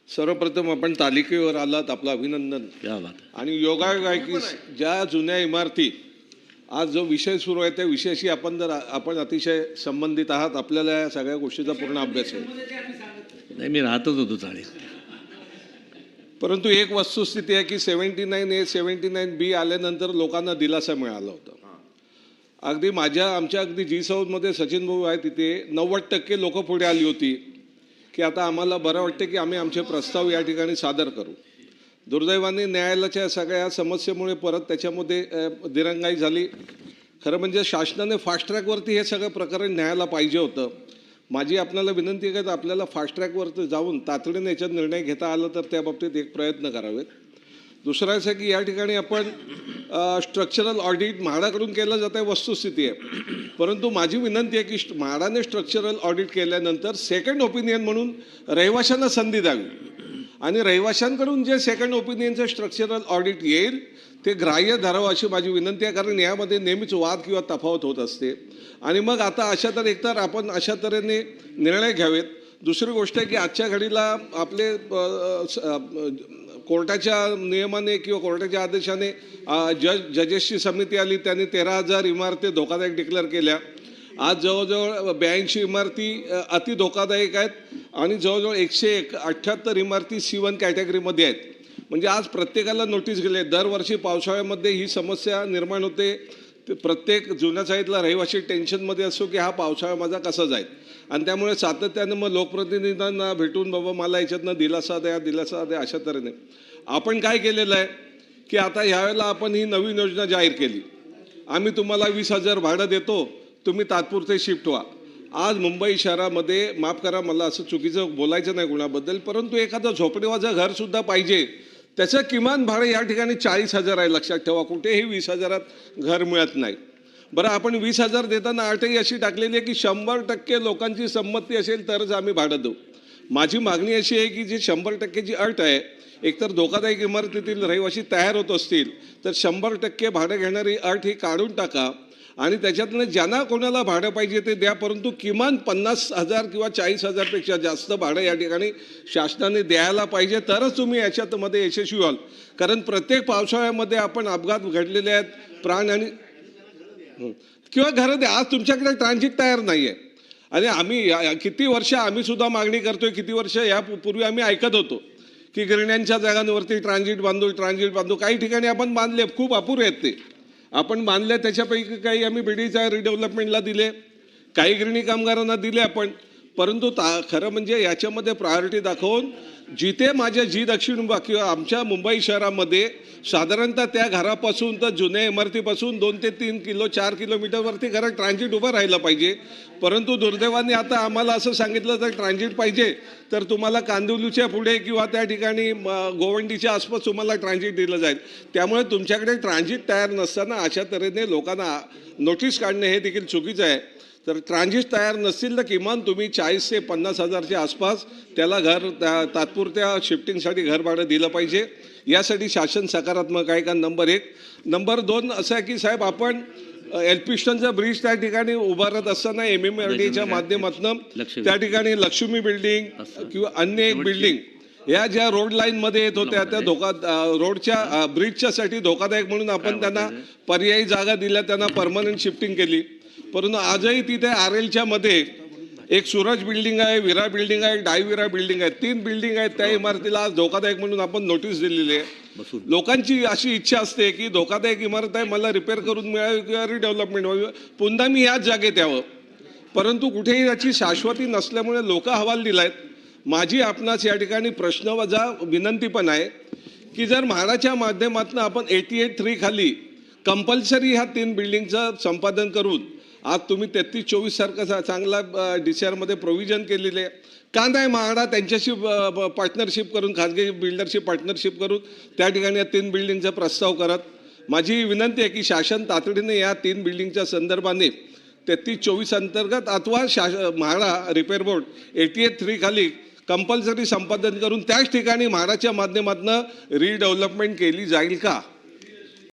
सर्वप्रथम आपण तालिकेवर आलात, आपलं अभिनंदन. क्या बात. आणि योगायोग आहे की ज्या जुन्या इमारती आज जो विषय सुरू आहे त्या विषयाशी आपण अतिशय संबंधित आहात. आपल्याला या सगळ्या गोष्टीचा पूर्ण अभ्यास आहे. नाही, मी राहतच होतो चाळीत. परंतु एक वस्तुस्थिती आहे की 79A 79B आल्यानंतर लोकांना दिलासा मिळाला होता. अगदी आमच्या अगदी G7मध्ये सचिन भाऊ आहे, तिथे 90% लोक पुढे आली होती की आता आम्हाला बरं वाटतं की आम्ही आमचे प्रस्ताव या ठिकाणी सादर करू. दुर्दैवाने न्यायालयाच्या सगळ्या समस्येमुळे परत त्याच्यामध्ये दिरंगाई झाली. खरं म्हणजे शासनाने फास्ट ट्रॅकवरती हे सगळं प्रकरण न्यायाला पाहिजे होतं. माझी आपल्याला विनंती आहे की आपल्याला फास्ट ट्रॅकवरती जाऊन तातडीने याच्यात निर्णय घेता आला तर त्या बाबतीत एक प्रयत्न करावेत. दुसरं असं की या ठिकाणी आपण स्ट्रक्चरल ऑडिट म्हाडाकडून केलं जात आहे, वस्तुस्थिती आहे. परंतु माझी विनंती आहे की म्हाडाने स्ट्रक्चरल ऑडिट केल्यानंतर सेकंड ओपिनियन म्हणून रहिवाशांना संधी द्यावी. आणि रहिवाशांकडून जे सेकंड ओपिनियनचं स्ट्रक्चरल ऑडिट येईल ते ग्राह्य धरावं अशी माझी विनंती आहे. कारण यामध्ये नेहमीच वाद किंवा तफावत होत असते. आणि मग आता एकतर आपण अशा तऱ्हेने निर्णय घ्यावेत. दुसरी गोष्ट आहे की आजच्या घडीला आपले कोर्टाच्या नियमाने किंवा कोर्टाच्या आदेशाने जजेसची समिती आली, त्यांनी 13,000 इमारती धोकादायक डिक्लेअर केल्या. आज जवळजवळ 82 इमारती अति धोकादायक आहेत आणि जवळजवळ 178 इमारती C1 कॅटेगरीमध्ये आहेत. म्हणजे आज प्रत्येकाला नोटीस गेले. दरवर्षी पावसाळ्यामध्ये ही समस्या निर्माण होते. प्रत्येक जुन्या साईडला रहिवासी टेन्शनमध्ये असतो की हा पावसाळा माझा कसा जाईल. आणि त्यामुळे सातत्यानं मग लोकप्रतिनिधींना भेटून बाबा मला याच्यातनं दिलासा द्या अशा तऱ्हेने आपण काय केलेलं आहे की आता ह्यावेळेला आपण ही नवीन योजना जाहीर केली. आम्ही तुम्हाला 20,000 भाडं देतो, तुम्ही तात्पुरते शिफ्ट व्हा. आज मुंबई शहरामध्ये, माफ करा मला असं चुकीचं बोलायचं नाही कुणाबद्दल, परंतु एखादं झोपडीवाचं घरसुद्धा पाहिजे त्याचं किमान भाडं या ठिकाणी 40,000 आहे. लक्षात ठेवा, कुठेही 20,000त घर मिळत नाही. बरं, आपण 20,000 देताना अटही अशी टाकलेली आहे की 100% लोकांची संमती असेल तरच आम्ही भाडं देऊ. माझी मागणी अशी आहे की जी 100%ची अट आहे, एकतर धोकादायक इमारतीतील रहिवासी तयार होत असतील तर 100% भाडं घेणारी अट ही काढून टाका. आणि त्याच्यातनं ज्यांना कोणाला भाडं पाहिजे ते द्या, परंतु किमान 50,000 किंवा 40,000 पेक्षा जास्त भाडं या ठिकाणी शासनाने द्यायला पाहिजे, तरच तुम्ही याच्यामध्ये यशस्वी व्हाल. कारण प्रत्येक पावसाळ्यामध्ये आपण अपघात घडलेले आहेत, प्राण आणि किंवा घरं द्या. आज तुमच्याकडे ट्रान्झिट तयार नाही आहे. आणि आम्ही किती वर्ष आम्ही सुद्धा मागणी करतोय. किती वर्ष यापूर्वी आम्ही ऐकत होतो की गिरण्यांच्या जागांवरती ट्रान्झिट बांधू. काही ठिकाणी आपण बांधले, खूप अपुरे आहेत ते आपण बांधले. त्याच्यापैकी काही आम्ही बीडीच्या रिडेव्हलपमेंटला दिले, काही गिरणी कामगारांना दिले आपण. परंतु खरं म्हणजे याच्यामध्ये प्रायोरिटी दाखवून जिथे माझ्या दक्षिण किंवा आमच्या मुंबई शहरामध्ये साधारणतः त्या घरापासून तर जुन्या इमारतीपासून 2 ते 3 किलो 4 किलोमीटरवरती खरं ट्रान्झिट उभं राहिलं पाहिजे. परंतु दुर्दैवाने आता आम्हाला असं सांगितलं तर ट्रान्झिट पाहिजे तर तुम्हाला कांदिवलीच्या पुढे किंवा त्या ठिकाणी गोवंडीच्या आसपास तुम्हाला ट्रान्झिट दिलं जाईल. त्यामुळे तुमच्याकडे ट्रान्झिट तयार नसताना अशा तऱ्हेने लोकांना नोटीस काढणे हे देखील चुकीचं आहे. तर ट्रान्झिट तयार नसतील तर किमान तुम्ही 40 ते 50,000च्या आसपास त्याला तात्पुरत्या शिफ्टिंगसाठी घर भाडं दिलं पाहिजे. यासाठी शासन सकारात्मक आहे का? नंबर 1. नंबर 2 असं आहे की साहेब, आपण एल्फिस्टनचा ब्रिज त्या ठिकाणी उभारत असताना MMRDAच्या माध्यमातून त्या ठिकाणी लक्ष्मी बिल्डिंग किंवा अन्य एक बिल्डिंग या ज्या रोड लाईनमध्ये येत होत्या त्या रोडच्या ब्रिजच्यासाठी धोकादायक म्हणून आपण त्यांना पर्यायी जागा दिल्या, त्यांना परमनंट शिफ्टिंग केली. परंतु आजही तिथे RLच्या मध्ये एक सूरज बिल्डिंग आहे, विरा बिल्डिंग आहे, डायविरा बिल्डिंग आहे, 3 बिल्डिंग आहेत. त्या इमारतीला आज धोकादायक म्हणून आपण नोटीस दिलेली आहे. लोकांची अशी इच्छा असते की धोकादायक इमारत आहे, मला रिपेअर करून मिळावी किंवा रिडेव्हलपमेंट व्हावी, पुन्हा मी याच जागेत यावं. परंतु कुठेही याची शाश्वती नसल्यामुळे लोक हवाल दिलायत. माझी आपणास या ठिकाणी प्रश्नवजा विनंती पण आहे की जर म्हाडाच्या माध्यमातून आपण 88(3) खाली कंपल्सरी ह्या 3 बिल्डिंगचं संपादन करून आज तुम्ही 33-24 सारखं चांगला DCRमध्ये प्रोव्हिजन केलेले आहे का नाही? म्हाडा त्यांच्याशी पार्टनरशिप करून, खाजगी बिल्डरशी पार्टनरशिप करून त्या ठिकाणी या 3 बिल्डिंगचा प्रस्ताव करत. माझी विनंती आहे की शासन तातडीने या 3 बिल्डिंगच्या संदर्भाने 33-24 अंतर्गत अथवा म्हाडा रिपेअर बोर्ड 88(3) खाली कंपल्सरी संपादन करून त्याच ठिकाणी म्हाडाच्या माध्यमातून रिडेव्हलपमेंट केली जाईल का?